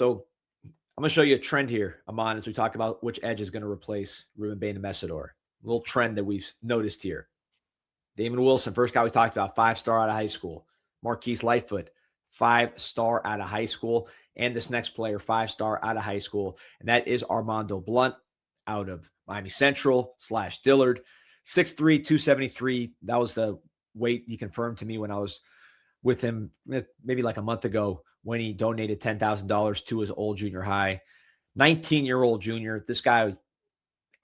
So I'm going to show you a trend here, Ahmmon, as we talk about which edge is going to replace Ruben Bain and Mesidor. A little trend that we've noticed here. Damon Wilson, first guy we talked about, 5-star out of high school. Marquise Lightfoot, 5-star out of high school. And this next player, 5-star out of high school. And that is Armondo Blount out of Miami Central / Dillard. 6'3", 273. That was the weight he confirmed to me when I was with him maybe like a month ago when he donated $10,000 to his old junior high. 19-year-old junior. This guy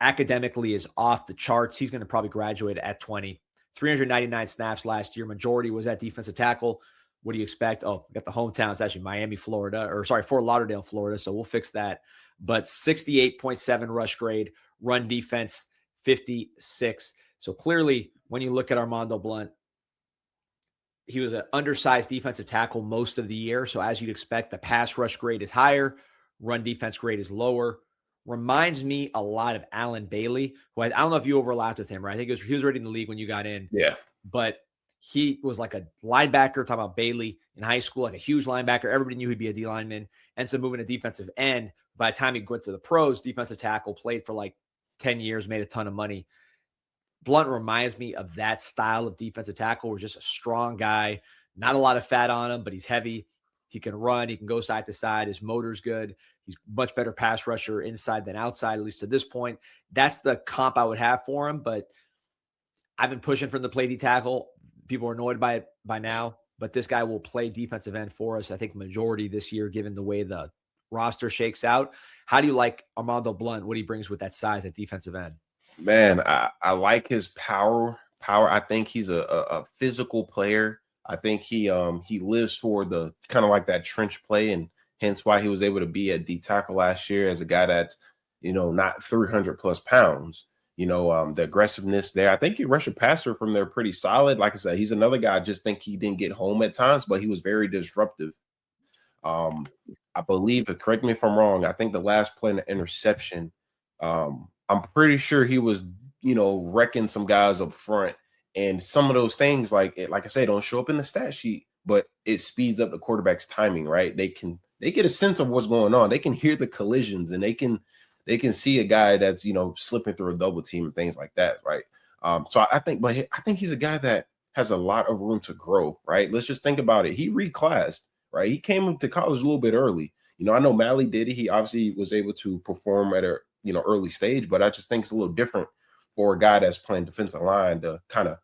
academically is off the charts. He's going to probably graduate at 20. 399 snaps last year. Majority was at defensive tackle. What do you expect? Oh, we got the hometown. It's actually Miami, Florida, or sorry, Fort Lauderdale, Florida. So we'll fix that. But 68.7 rush grade, run defense, 56. So clearly, when you look at Armondo Blount, he was an undersized defensive tackle most of the year. So as you'd expect, the pass rush grade is higher. Run defense grade is lower. Reminds me a lot of Alan Bailey, who I don't know if you overlapped with him, right? I think he was already in the league when you got in. Yeah. But he was like a linebacker, talking about Bailey in high school, like a huge linebacker. Everybody knew he'd be a D lineman. And so moving to defensive end, by the time he went to the pros, defensive tackle, played for like 10 years, made a ton of money. Blount reminds me of that style of defensive tackle. Where just a strong guy, not a lot of fat on him, but he's heavy. He can run. He can go side to side. His motor's good. He's much better pass rusher inside than outside, at least to this point. That's the comp I would have for him. But I've been pushing for him to play D tackle. People are annoyed by it by now, but this guy will play defensive end for us, I think, majority this year, given the way the roster shakes out. How do you like Armondo Blount, what he brings with that size at defensive end? Man, I like his power. I think he's a physical player. I think he lives for the kind of like that trench play, and hence why he was able to be at D tackle last year as a guy that's, not 300 plus pounds. The aggressiveness there. I think he rushed a passer from there pretty solid. Like I said, he's another guy. I just think he didn't get home at times, but he was very disruptive. I believe, correct me if I'm wrong, I think the last play in the interception, I'm pretty sure he was, wrecking some guys up front. And some of those things, like I say, don't show up in the stat sheet, but it speeds up the quarterback's timing, right? They get a sense of what's going on. They can hear the collisions, and they can see a guy that's, slipping through a double team and things like that, right? So I think he's a guy that has a lot of room to grow, right? Let's just think about it. He reclassed, right? He came to college a little bit early. I know Mally did it. He obviously was able to perform at a early stage, but I just think it's a little different for a guy that's playing defensive line to kind of,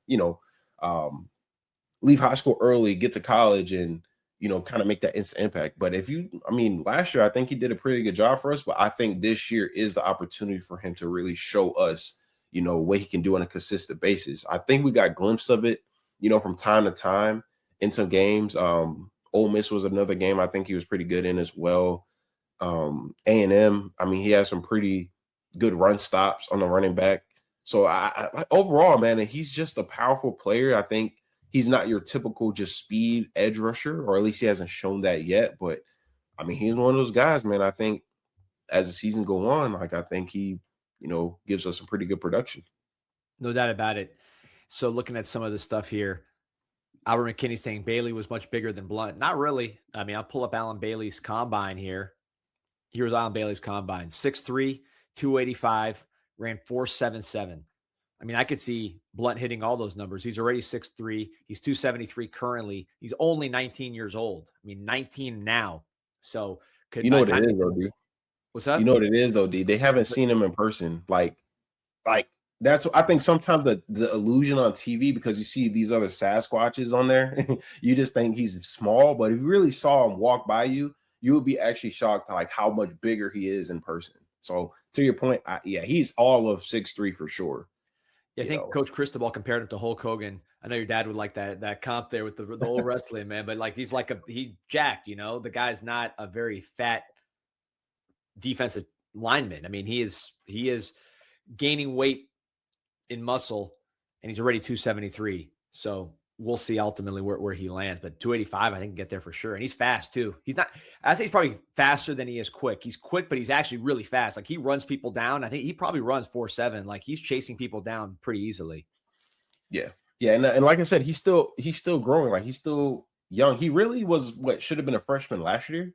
leave high school early, get to college, and, kind of make that instant impact. But last year, I think he did a pretty good job for us, but I think this year is the opportunity for him to really show us, what he can do on a consistent basis. I think we got glimpses of it, from time to time in some games. Ole Miss was another game I think he was pretty good in as well. A&M, he has some pretty good run stops on the running back. So I overall, man, he's just a powerful player. I think he's not your typical just speed edge rusher, or at least he hasn't shown that yet. But he's one of those guys, man. I think as the season go on, I think he, gives us some pretty good production. No doubt about it. So looking at some of the stuff here, Albert McKinney saying Bailey was much bigger than Blount. Not really. I'll pull up Alan Bailey's combine here. Here's Alan Bailey's combine. 6'3", 285, ran 4.77. I could see Blount hitting all those numbers. He's already 6'3". He's 273 currently. He's only 19 years old. 19 now. So could what it is, though, D? What's up? You know what it is, though, D? They haven't seen him in person. Like that's, I think sometimes the illusion on TV, because you see these other Sasquatches on there, you just think he's small. But if you really saw him walk by you, you would be actually shocked at how much bigger he is in person. So to your point, he's all of 6'3" for sure. Yeah, I think Coach Cristobal compared him to Hulk Hogan. I know your dad would like that comp there with the old wrestling, man. But he's he's jacked. The guy's not a very fat defensive lineman. He is gaining weight in muscle, and he's already 273. So we'll see ultimately where he lands. But 285, I think, can get there for sure. And he's fast too. I think he's probably faster than he is quick. He's quick, but he's actually really fast. He runs people down. I think he probably runs 4.7. He's chasing people down pretty easily. Yeah. Yeah. And like I said, he's still growing. He's still young. He really was what should have been a freshman last year.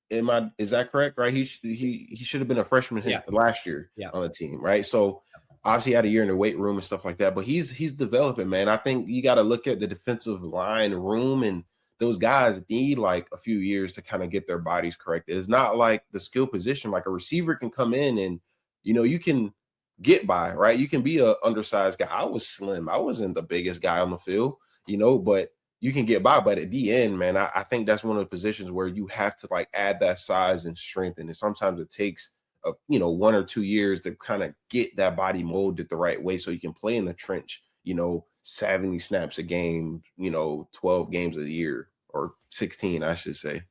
Is that correct? Right? He should have been a freshman Yeah. last year Yeah. on the team, right? So obviously he had a year in the weight room and stuff like that, but he's developing, man. I think you got to look at the defensive line room, and those guys need like a few years to kind of get their bodies corrected. It's not like the skill position. Like a receiver can come in and you can get by, right? You can be a undersized guy. I was slim. I wasn't the biggest guy on the field, but you can get by. But at the end, man, I think that's one of the positions where you have to like add that size and strength. And sometimes it takes 1 or 2 years to kind of get that body molded the right way so you can play in the trench, 70 snaps a game, 12 games a year, or 16, I should say.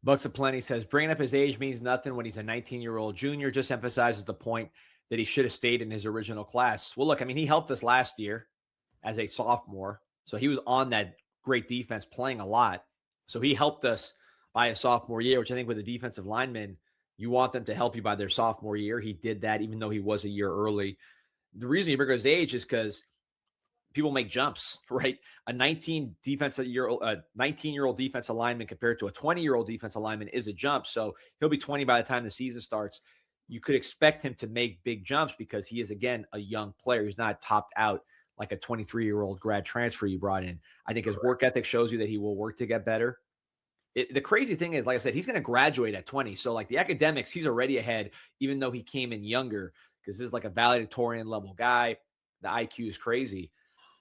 Bucks of Plenty says bringing up his age means nothing when he's a 19-year-old junior. Just emphasizes the point that he should have stayed in his original class. Well, look, I mean, he helped us last year as a sophomore. So he was on that great defense playing a lot. So he helped us by a sophomore year, which I think with a defensive lineman, you want them to help you by their sophomore year. He did that even though he was a year early. The reason you bring up his age is because people make jumps, right? A 19-year-old defensive lineman compared to a 20-year-old defensive lineman is a jump. So he'll be 20 by the time the season starts. You could expect him to make big jumps because he is, again, a young player. He's not topped out like a 23-year-old grad transfer you brought in. I think his work ethic shows you that he will work to get better. The crazy thing is, like I said, he's going to graduate at 20. So like the academics, he's already ahead, even though he came in younger, because this is like a valedictorian level guy. The IQ is crazy.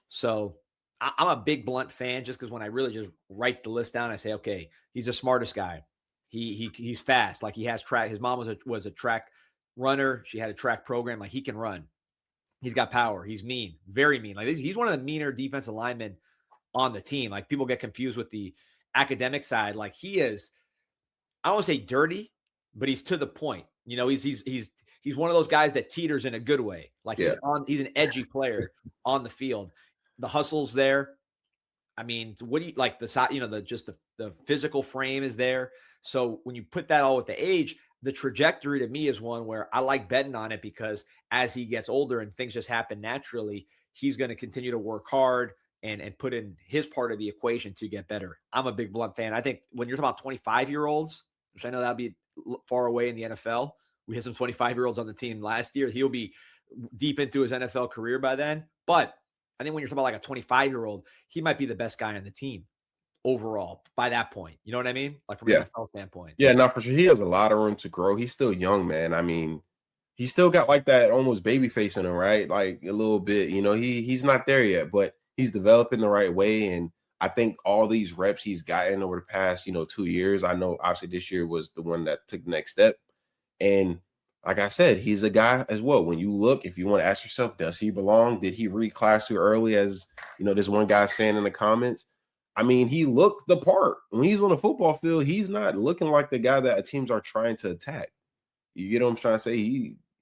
So I'm a big Blount fan just because when I really just write the list down, I say, okay, he's the smartest guy. He's fast. Like he has track. His mom was a track runner. She had a track program. Like he can run. He's got power. He's mean, very mean. Like he's one of the meaner defensive linemen on the team. Like people get confused with the academic side. Like he is, I don't want to say dirty, but he's to the point. He's one of those guys that teeters in a good way. Like he's an edgy player on the field. The hustle's there. I mean, what do you like? The physical frame is there. So when you put that all with the age, the trajectory to me is one where I like betting on it because as he gets older and things just happen naturally, he's going to continue to work hard and put in his part of the equation to get better. I'm a big Blount fan. I think when you're talking about 25-year-olds, which I know that'll be far away in the NFL, we had some 25-year-olds on the team last year. He'll be deep into his NFL career by then. But I think when you're talking about like a 25-year-old, he might be the best guy on the team overall by that point. You know what I mean? Like from an NFL standpoint. Yeah, no, for sure. He has a lot of room to grow. He's still young, man. I mean, he's still got like that almost baby face in him, right? Like a little bit, he's not there yet, but he's developing the right way. And I think all these reps he's gotten over the past, 2 years, I know obviously this year was the one that took the next step. And like I said, he's a guy as well. When you look, if you want to ask yourself, does he belong? Did he reclass too early? As there's one guy saying in the comments. I mean, he looked the part. When he's on the football field, he's not looking like the guy that teams are trying to attack. You get what I'm trying to say?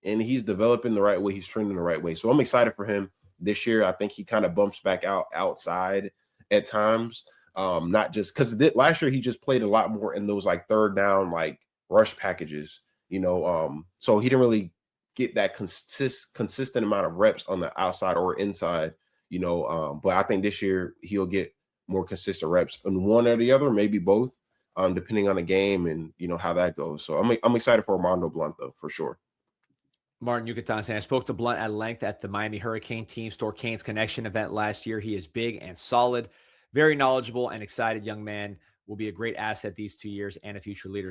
He's developing the right way. He's trending the right way. So I'm excited for him this year. I think he kind of bumps back outside at times. Not just because last year he just played a lot more in those like third down, like rush packages. So he didn't really get that consistent amount of reps on the outside or inside, but I think this year he'll get more consistent reps on one or the other, maybe both, depending on the game and, how that goes. So I'm excited for Armondo Blount though, for sure. Martin Yucatan saying, I spoke to Blount at length at the Miami Hurricane Team Store Canes Connection event last year. He is big and solid, very knowledgeable and excited young man, will be a great asset these 2 years and a future leader.